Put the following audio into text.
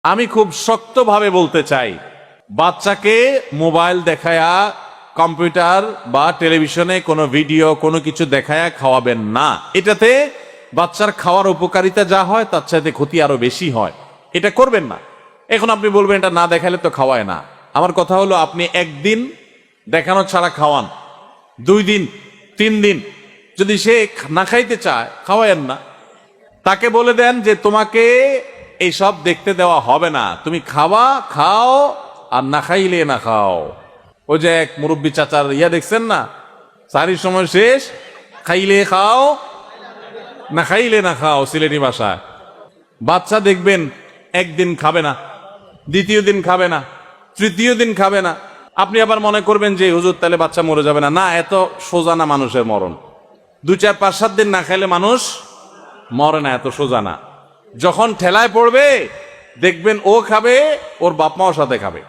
আমি খুব শক্তভাবে বলতে চাই, বাচ্চাকে মোবাইল দেখায়া, কম্পিউটার বা টেলিভিশনে কোনো ভিডিও কোনো কিছু দেখায়া খাওয়াবেন না। এটাতে বাচ্চার খাওয়ার উপকারিতা যা হয় তার চাইতে ক্ষতি আরো বেশি হয়। এটা করবেন না। এখন আপনি বলবেন এটা না দেখালে তো খাওয়ায় না। আমার কথা হলো, আপনি একদিন দেখানো ছাড়া খাওয়ান, 2 দিন 3 দিন, যদি সে না খাইতে চায় খাওয়ায়েন না। তাকে বলে দেন যে তোমাকে এইসব দেখতে দেওয়া হবে না, তুমি খাওয়া খাও আর না খাইলে না খাও। ওই যে এক মুরব্বী চাচার দেখছেন না, সারির সময় শেষ, খাইলে খাও না খাইলে না খাও, সিলেটি ভাষায়। বাচ্চা দেখবেন একদিন খাবে না, দ্বিতীয় দিন খাবে না, তৃতীয় দিন খাবে না। আপনি আবার মনে করবেন যে হুজুর তাহলে বাচ্চা মরে যাবে না। না, এত সোজা না মানুষের মরণ। 2, 4, 5, 7 দিন না খাইলে মানুষ মরে না, এত সোজা না। যখন ঠেলায় পড়বে দেখবেন ও খাবে, ওর বাপ মাও সাথে খাবে।